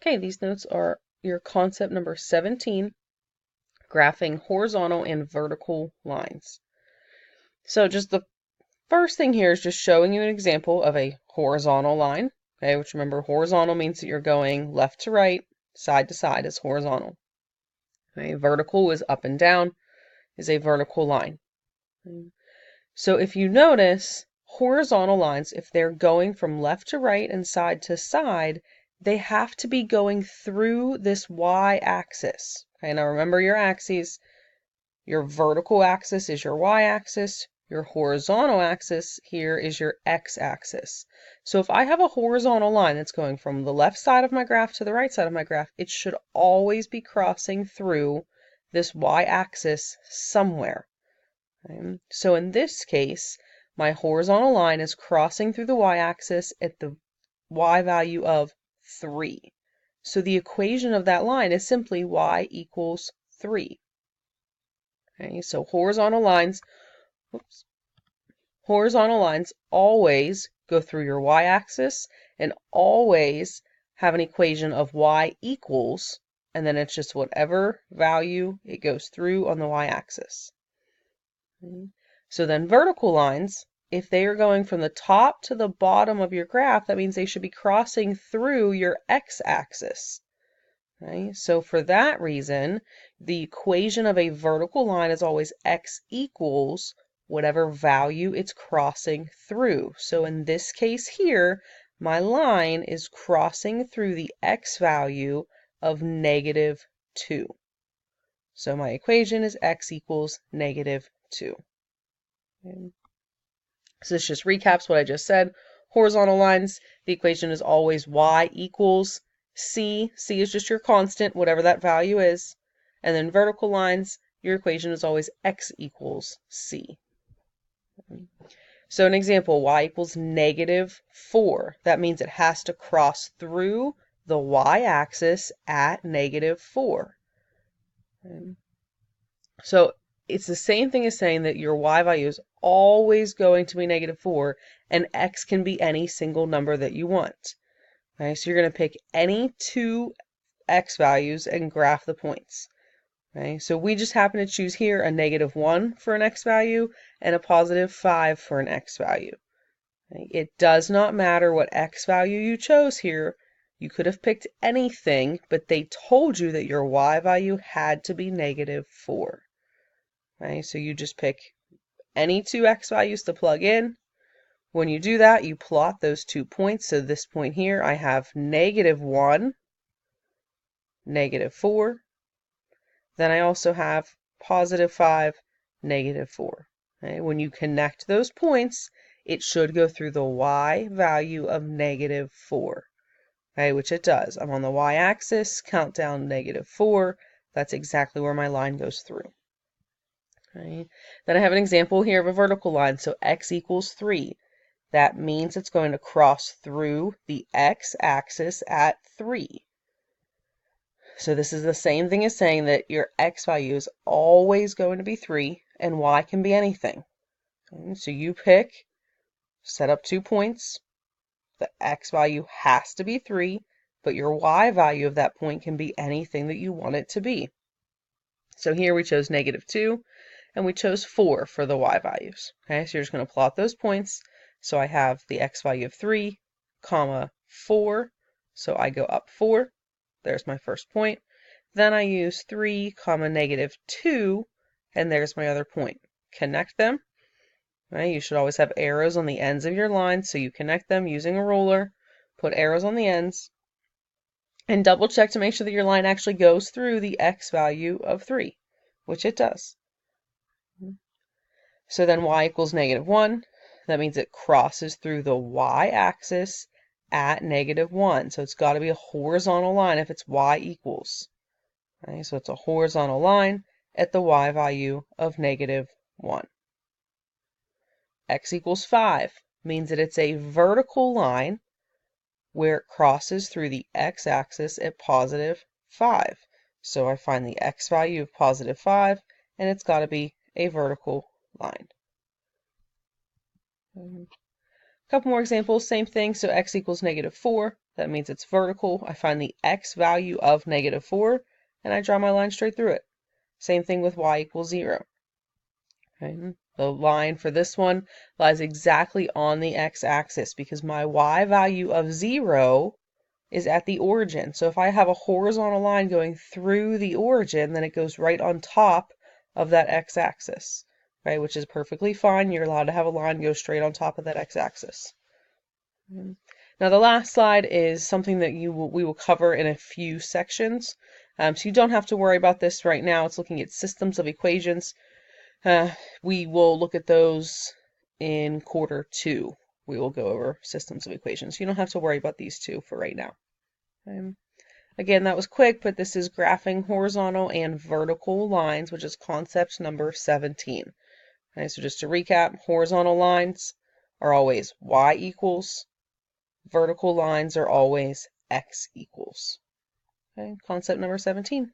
Okay, these notes are your concept number 17, graphing horizontal and vertical lines. So just the first thing here is just showing you an example of a horizontal line, okay, which remember horizontal means that you're going left to right, side to side is horizontal. Okay, vertical is up and down, is a vertical line. So if you notice, horizontal lines, if they're going from left to right and side to side, they have to be going through this y-axis. Okay, now remember your axes. Your vertical axis is your y-axis. Your horizontal axis here is your x-axis. So if I have a horizontal line that's going from the left side of my graph to the right side of my graph, it should always be crossing through this y-axis somewhere. Okay? So in this case, my horizontal line is crossing through the y-axis at the y value of 3. So the equation of that line is simply y equals 3. Okay, so horizontal lines always go through your y-axis and always have an equation of y equals, and then it's just whatever value it goes through on the y-axis. So then vertical lines, if they are going from the top to the bottom of your graph, that means they should be crossing through your x-axis. Okay? So for that reason, the equation of a vertical line is always x equals whatever value it's crossing through. So in this case here, my line is crossing through the x value of -2. So my equation is x equals -2. Okay. So this just recaps what I just said. Horizontal lines, the equation is always y equals c. C is just your constant, whatever that value is. And then vertical lines, your equation is always x equals c. So an example, y equals -4. That means it has to cross through the y-axis at -4. Okay. So it's the same thing as saying that your y value is always going to be -4, and x can be any single number that you want. Okay, so you're going to pick any two x values and graph the points. Okay, so we just happen to choose here a -1 for an x value and a +5 for an x value. Okay, it does not matter what x value you chose here. You could have picked anything, but they told you that your y value had to be -4. Okay, so you just pick any two x values to plug in. When you do that, you plot those 2 points. So this point here, I have -1, -4. Then I also have +5, -4. Okay, when you connect those points, it should go through the y value of -4. Okay, which it does. I'm on the y-axis, count down -4. That's exactly where my line goes through. Okay. Then I have an example here of a vertical line. So x equals 3. That means it's going to cross through the x-axis at 3. So this is the same thing as saying that your x value is always going to be 3 and y can be anything. Okay. So you pick, set up 2 points. The x value has to be 3, but your y value of that point can be anything that you want it to be. So here we chose -2. And we chose 4 for the y values. Okay, so you're just going to plot those points. So I have the x value of 3, comma 4. So I go up 4. There's my first point. Then I use 3, comma -2, and there's my other point. Connect them. Right, you should always have arrows on the ends of your line, so you connect them using a ruler. Put arrows on the ends. And double check to make sure that your line actually goes through the x value of 3, which it does. So then y equals -1. That means it crosses through the y-axis at -1. So it's got to be a horizontal line if it's y equals. Okay, so it's a horizontal line at the y value of -1. X equals 5 means that it's a vertical line where it crosses through the x-axis at +5. So I find the x value of +5, and it's got to be a vertical line. A couple more examples, same thing. So x equals -4. That means it's vertical. I find the x value of -4, and I draw my line straight through it. Same thing with y equals 0. Okay. The line for this one lies exactly on the x-axis because my y value of 0 is at the origin. So if I have a horizontal line going through the origin, then it goes right on top of that x-axis, right? Which is perfectly fine. You're allowed to have a line go straight on top of that x-axis. Now the last slide is something that we will cover in a few sections. So you don't have to worry about this right now. It's looking at systems of equations. We will look at those in quarter 2. We will go over systems of equations. You don't have to worry about these two for right now. Again, that was quick, but this is graphing horizontal and vertical lines, which is concept number 17. Okay, so just to recap, horizontal lines are always y equals. Vertical lines are always x equals. Okay, concept number 17.